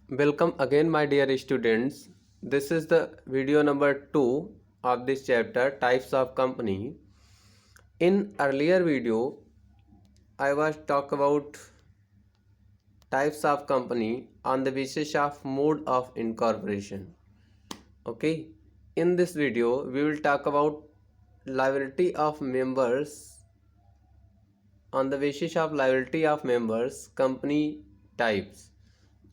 Welcome again, my dear students. This is the video number 2 of this chapter, Types of Company. In earlier video, I was talk about types of company on the basis of mode of incorporation. Okay. In this video, we will talk about liability of members on the basis of liability of members, company types.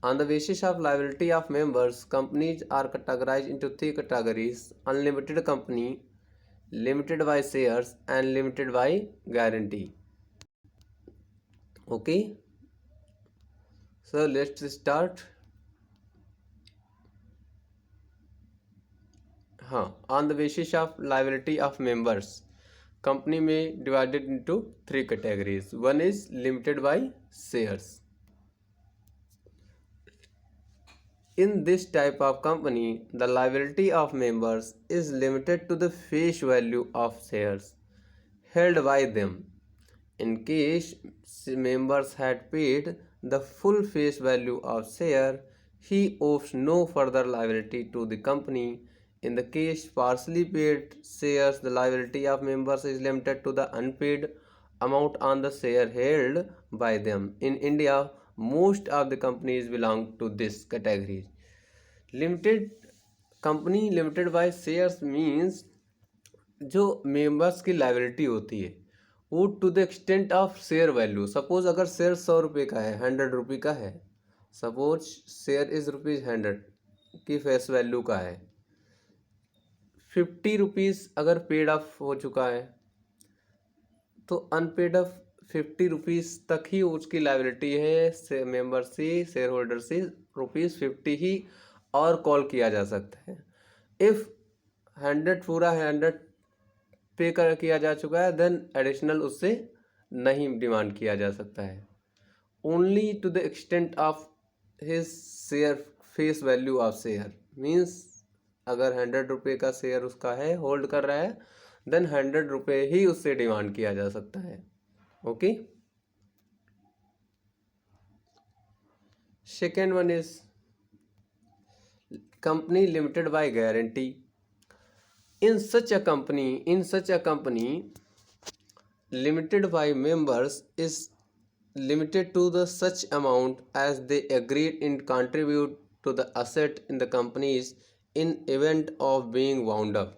On the basis of liability of members, companies are categorized into three categories: unlimited company, limited by shares, and limited by guarantee. Okay, so let's start. On the basis of liability of members, company may divided into three categories. One is limited by shares. In this type of company, the liability of members is limited to the face value of shares held by them. In case members had paid the full face value of share, he owes no further liability to the company. In the case partially paid shares, the liability of members is limited to the unpaid amount on the share held by them. In India, most of the companies belong to this category. Limited company limited by shares means जो members की liability होती है वो to the extent of share value. Suppose अगर share 100 रुपये का है, 100 रुपये का है, सपोज शेयर इज ₹100 की फेस वैल्यू का है, 50 रुपीज़ अगर पेड ऑफ हो चुका है तो अनपेड ऑफ 50 रुपीज़ तक ही उसकी लाइबिलिटी है। मेंबर से, शेयर होल्डर से ₹50 ही और कॉल किया जा सकता है। इफ़ 100 पूरा 100 पे कर किया जा चुका है, देन एडिशनल उससे नहीं डिमांड किया जा सकता है। Only to the extent of his share face value of share means अगर 100 रुपये का शेयर उसका है, होल्ड कर रहा है, देन 100 रुपये ही उससे डिमांड किया जा सकता है। Okay, second one is company limited by guarantee. In such a company, limited by members is limited to the such amount as they agreed in contribute to the asset in the companies in event of being wound up.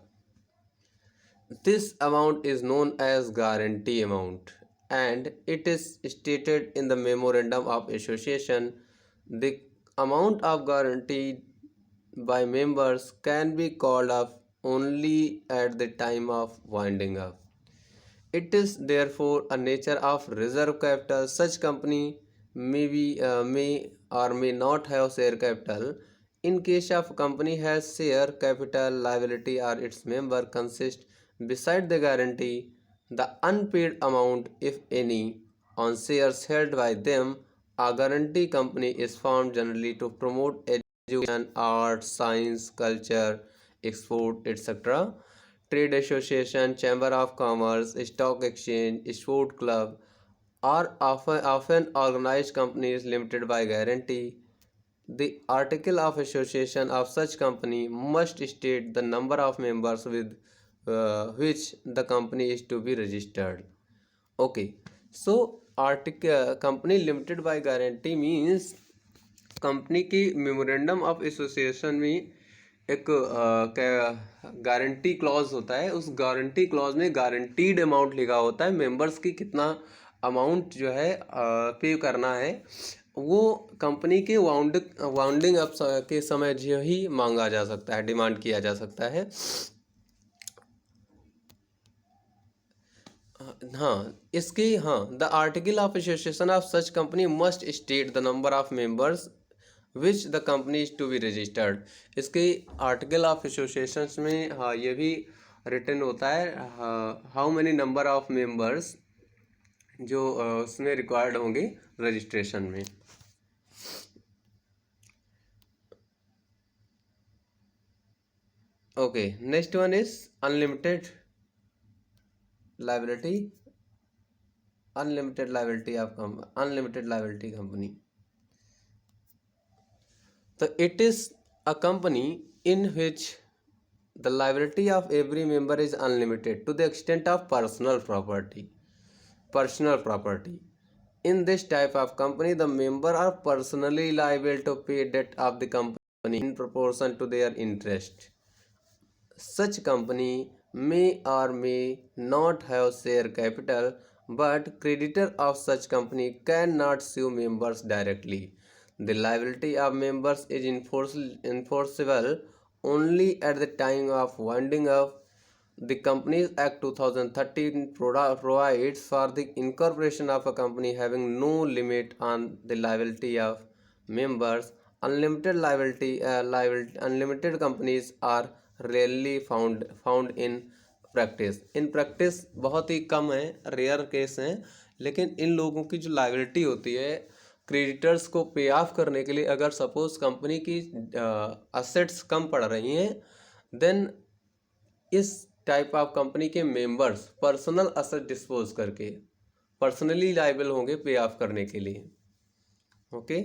This amount is known as guarantee amount and it is stated in the memorandum of association. The amount of guarantee by members can be called up only at the time of winding up. It is therefore a nature of reserve capital. Such company may or may not have share capital. In case of company has share capital, liability or its member consist beside the guarantee the unpaid amount, if any, on shares held by them. A guarantee company is formed generally to promote education, art, science, culture, export, etc. Trade association, chamber of commerce, stock exchange, sport club are often organized companies limited by guarantee. The article of association of such company must state the number of members with which the company is to be registered. Okay, so article company limited by guarantee means company की memorandum of association में एक guarantee clause होता है। उस guarantee clause में guaranteed amount लिखा होता है, मेंबर्स की कितना अमाउंट जो है पे करना है वो कंपनी के वाउंडिंग अप के समय जो ही मांगा जा सकता है, डिमांड किया जा सकता है। The article of association of such company must state the number of members which the company is to be registered. इसके आर्टिकल ऑफ एसोसिएशन में ये भी रिटन होता है how many number of members जो उसमें रिक्वायर्ड होंगे रजिस्ट्रेशन में। Okay, next one is unlimited liability. Unlimited liability company. तो it is a company in which the liability of every member is unlimited to the extent of personal property. In this type of company, the member are personally liable to pay debt of the company in proportion to their interest. Such company may or may not have share capital, but creditor of such company cannot sue members directly. The liability of members is enforceable only at the time of winding up. The Companies Act 2013 provides for the incorporation of a company having no limit on the liability of members. Unlimited companies are rarely found in practice in practice बहुत ही कम है, rare case हैं, लेकिन इन लोगों की जो liability होती है creditors को पे ऑफ करने के लिए, अगर सपोज कंपनी की असेट्स कम पड़ रही हैं, देन इस टाइप ऑफ कंपनी के मेंबर्स पर्सनल असेट डिस्पोज करके पर्सनली लाइबल होंगे पे ऑफ करने के लिए। ओके।